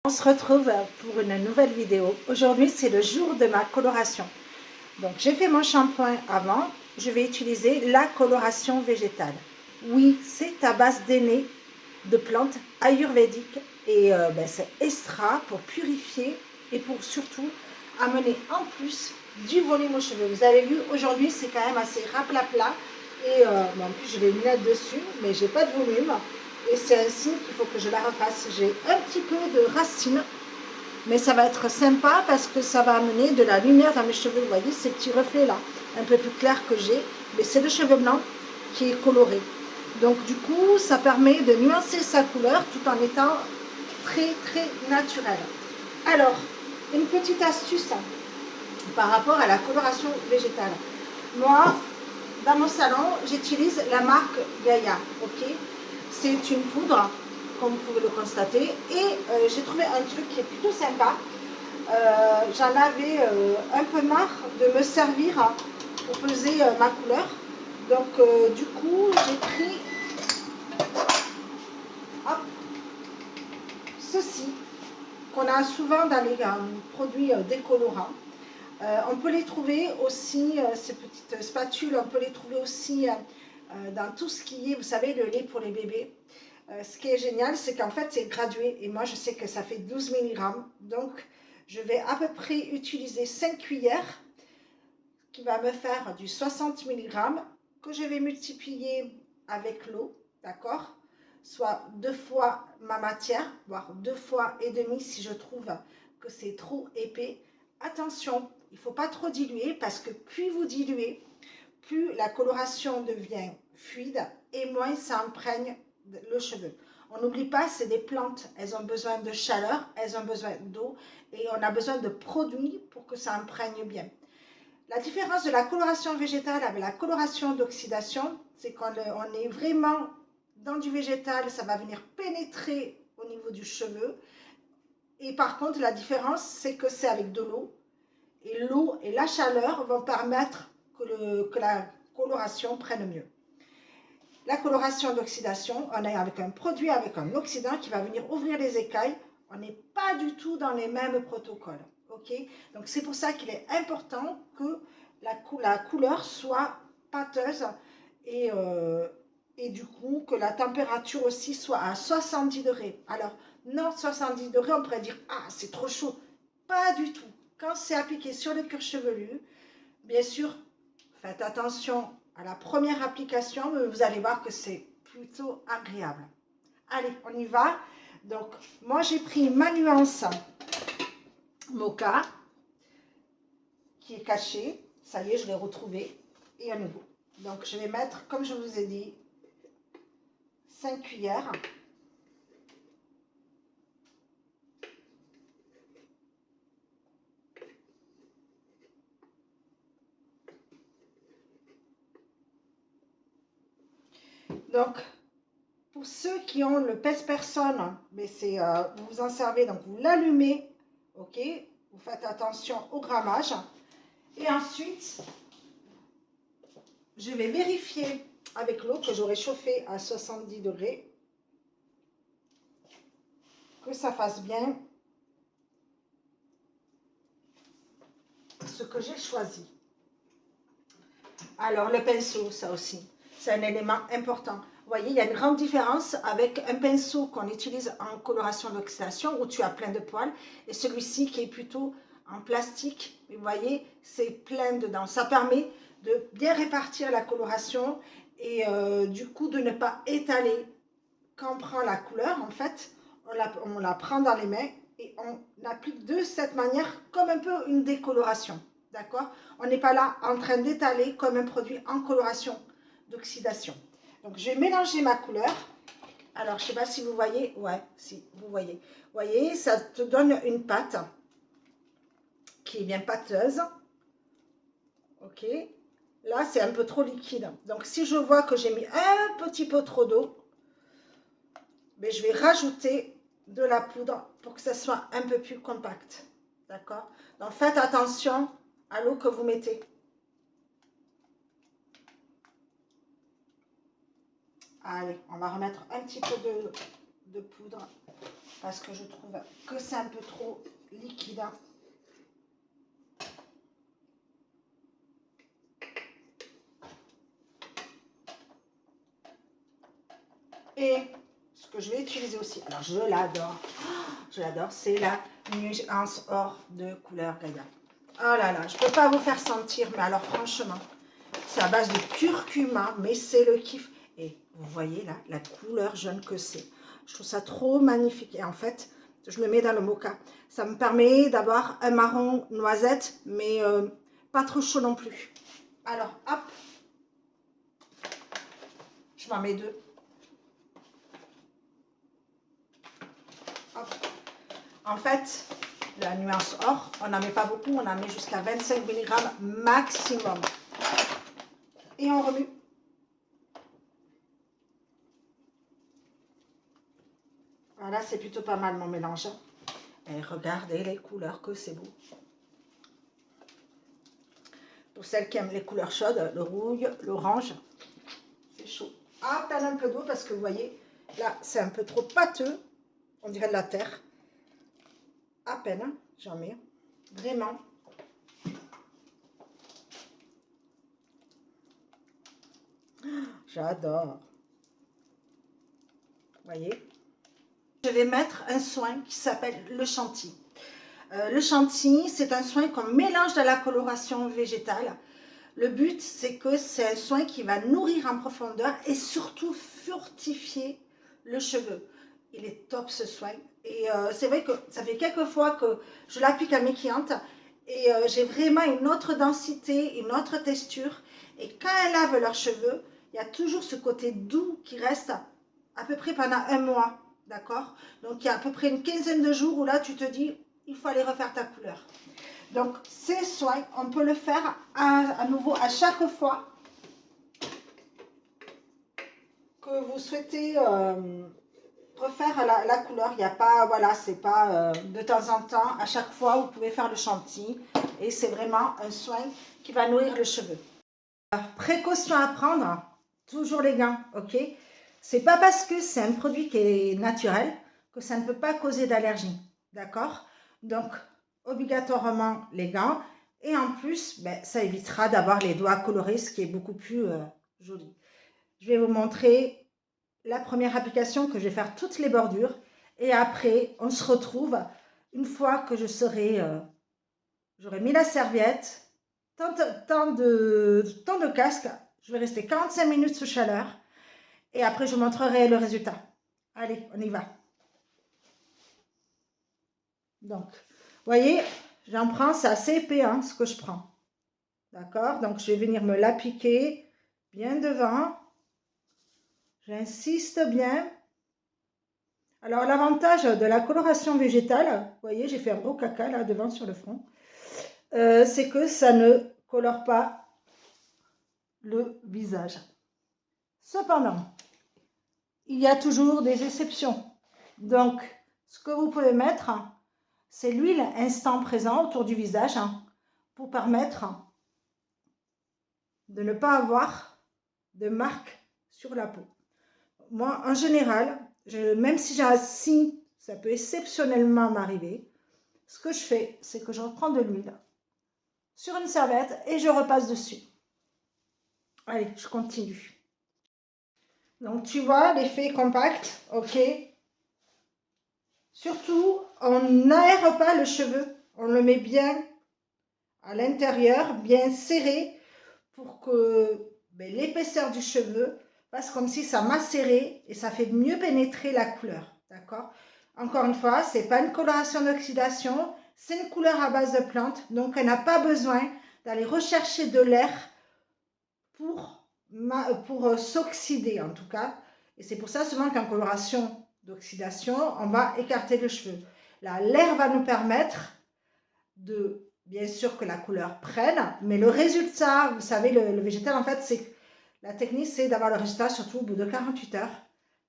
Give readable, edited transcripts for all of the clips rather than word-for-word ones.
On se retrouve pour une nouvelle vidéo. Aujourd'hui, c'est le jour de ma coloration. Donc, j'ai fait mon shampoing avant. Je vais utiliser la coloration végétale. Oui, c'est à base d'aînés de plantes ayurvédiques. Et c'est extra pour purifier et pour surtout amener en plus du volume aux cheveux. Vous avez vu, aujourd'hui, c'est quand même assez raplapla. Et en plus, j'ai les lunettes dessus, mais j'ai pas de volume. Et c'est un signe qu'il faut que je la refasse. J'ai un petit peu de racines, mais ça va être sympa parce que ça va amener de la lumière dans mes cheveux. Vous voyez ces petits reflets là, un peu plus clairs que j'ai, mais c'est le cheveu blanc qui est coloré. Donc du coup, ça permet de nuancer sa couleur tout en étant très naturel. Alors, une petite astuce par rapport à la coloration végétale. Moi, dans mon salon, j'utilise la marque Gaia, ok. C'est une poudre, comme vous pouvez le constater, et j'ai trouvé un truc qui est plutôt sympa. J'en avais un peu marre de me servir pour peser ma couleur. Donc du coup, j'ai pris hop, ceci, qu'on a souvent dans les produits décolorants. On peut les trouver aussi, ces petites spatules, on peut les trouver aussi dans tout ce qui est, vous savez, le lait pour les bébés. Ce qui est génial, c'est qu'en fait, c'est gradué. Et moi, je sais que ça fait 12 mg. Donc, je vais à peu près utiliser 5 cuillères qui va me faire du 60 mg que je vais multiplier avec l'eau, d'accord? Soit 2 fois ma matière, voire 2 fois et demi si je trouve que c'est trop épais. Attention, il ne faut pas trop diluer parce que plus vous diluez, plus la coloration devient fluide et moins ça imprègne le cheveu. On n'oublie pas, c'est des plantes, elles ont besoin de chaleur, elles ont besoin d'eau et on a besoin de produits pour que ça imprègne bien. La différence de la coloration végétale avec la coloration d'oxydation, c'est qu'on est vraiment dans du végétal, ça va venir pénétrer au niveau du cheveu. Et par contre, la différence, c'est que c'est avec de l'eau. Et l'eau et la chaleur vont permettre que la coloration prenne mieux. La coloration d'oxydation, on est avec un produit, avec un oxydant qui va venir ouvrir les écailles. On n'est pas du tout dans les mêmes protocoles. Okay, donc c'est pour ça qu'il est important que la couleur soit pâteuse et du coup que la température aussi soit à 70 degrés. Alors non, 70 degrés, on pourrait dire ah c'est trop chaud. Pas du tout. Quand c'est appliqué sur le cuir chevelu, bien sûr, faites attention à la première application, mais vous allez voir que c'est plutôt agréable. Allez, on y va. Donc, moi, j'ai pris ma nuance Mocha, qui est cachée. Ça y est, je l'ai retrouvée. Et on est beau. Donc, je vais mettre, comme je vous ai dit, 5 cuillères. Donc, pour ceux qui ont le pèse-personne, mais vous vous en servez, donc vous l'allumez, ok? Vous faites attention au grammage. Et ensuite, je vais vérifier avec l'eau que j'aurai chauffé à 70 degrés, que ça fasse bien ce que j'ai choisi. Alors, le pinceau, ça aussi, c'est un élément important. Vous voyez, il y a une grande différence avec un pinceau qu'on utilise en coloration d'oxydation où tu as plein de poils et celui-ci qui est plutôt en plastique. Vous voyez, c'est plein dedans. Ça permet de bien répartir la coloration et du coup de ne pas étaler. Quand on prend la couleur, en fait, on la prend dans les mains et on applique de cette manière comme un peu une décoloration. D'accord? On n'est pas là en train d'étaler comme un produit en coloration d'oxydation. Donc, je vais mélanger ma couleur. Alors, je ne sais pas si vous voyez. Ouais, si, vous voyez. Vous voyez, ça te donne une pâte qui est bien pâteuse. Ok? Là, c'est un peu trop liquide. Donc, si je vois que j'ai mis un petit peu trop d'eau, mais je vais rajouter de la poudre pour que ça soit un peu plus compact. D'accord? Donc, faites attention à l'eau que vous mettez. Allez, on va remettre un petit peu de poudre parce que je trouve que c'est un peu trop liquide. Et ce que je vais utiliser aussi, alors je l'adore, c'est la nuance or de couleur Gaïa. Oh là là, je ne peux pas vous faire sentir, mais alors franchement, c'est à base de curcuma, mais c'est le kiff. Et vous voyez là, la couleur jaune que c'est. Je trouve ça trop magnifique. Et en fait, je le mets dans le mocha. Ça me permet d'avoir un marron noisette, mais pas trop chaud non plus. Alors, hop, je m'en mets deux. Hop. En fait, la nuance or, on n'en met pas beaucoup, on en met jusqu'à 25 mg maximum. Et on remue. Voilà, c'est plutôt pas mal mon mélange. Et regardez les couleurs que c'est beau. Pour celles qui aiment les couleurs chaudes, le rouge, l'orange, c'est chaud. À peine un peu d'eau parce que vous voyez, là c'est un peu trop pâteux, on dirait de la terre. À peine, hein, j'en mets, vraiment. J'adore. Vous voyez, je vais mettre un soin qui s'appelle le chantilly. Le chantilly, c'est un soin qu'on mélange dans la coloration végétale. Le but, c'est que c'est un soin qui va nourrir en profondeur et surtout fortifier le cheveu. Il est top ce soin. Et c'est vrai que ça fait quelques fois que je l'applique à mes clientes et j'ai vraiment une autre densité, une autre texture. Et quand elles lavent leurs cheveux, il y a toujours ce côté doux qui reste à peu près pendant un mois. D'accord? Donc il y a à peu près une quinzaine de jours où là tu te dis, il faut aller refaire ta couleur. Donc, ces soins, on peut le faire à nouveau à chaque fois que vous souhaitez refaire la couleur. Il n'y a pas, voilà, c'est pas de temps en temps, à chaque fois, vous pouvez faire le chantilly. Et c'est vraiment un soin qui va nourrir le cheveu. Précaution à prendre, toujours les gants, ok? C'est pas parce que c'est un produit qui est naturel que ça ne peut pas causer d'allergie, d'accord? Donc, obligatoirement les gants. Et en plus, ben, ça évitera d'avoir les doigts colorés, ce qui est beaucoup plus joli. Je vais vous montrer la première application que je vais faire toutes les bordures. Et après, on se retrouve une fois que j'aurai mis la serviette, tant de casque. Je vais rester 45 minutes sous chaleur. Et après, je vous montrerai le résultat. Allez, on y va. Donc, vous voyez, j'en prends, c'est assez épais hein, ce que je prends. D'accord? Donc, je vais venir me l'appliquer bien devant. J'insiste bien. Alors, l'avantage de la coloration végétale, vous voyez, j'ai fait un gros caca là devant sur le front, c'est que ça ne colore pas le visage. Cependant, il y a toujours des exceptions. Donc, ce que vous pouvez mettre, c'est l'huile instant présent autour du visage pour permettre de ne pas avoir de marque sur la peau. Moi, en général, même si j'ai un signe, ça peut exceptionnellement m'arriver. Ce que je fais, c'est que je reprends de l'huile sur une serviette et je repasse dessus. Allez, je continue. Donc, tu vois, l'effet compact, ok. Surtout, on n'aère pas le cheveu. On le met bien à l'intérieur, bien serré pour que l'épaisseur du cheveu passe comme si ça macérait et ça fait mieux pénétrer la couleur. D'accord? Encore une fois, ce n'est pas une coloration d'oxydation, c'est une couleur à base de plantes. Donc, elle n'a pas besoin d'aller rechercher de l'air pour s'oxyder en tout cas. Et c'est pour ça souvent qu'en coloration d'oxydation, on va écarter le cheveu. Là, l'air va nous permettre de, bien sûr que la couleur prenne, mais le résultat, vous savez, le végétal, en fait, c'est la technique, c'est d'avoir le résultat surtout au bout de 48 heures.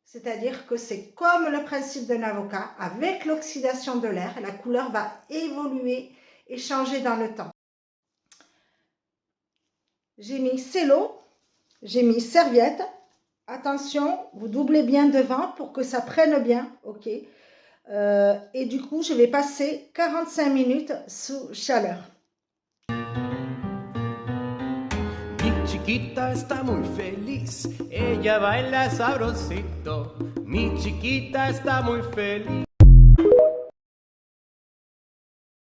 C'est-à-dire que c'est comme le principe d'un avocat, avec l'oxydation de l'air, la couleur va évoluer et changer dans le temps. J'ai mis cello, j'ai mis serviette. Attention, vous doublez bien devant pour que ça prenne bien, ok. Et du coup, je vais passer 45 minutes sous chaleur. Mi chiquita está muy feliz, ella baila sabrosito. Mi chiquita está muy feliz.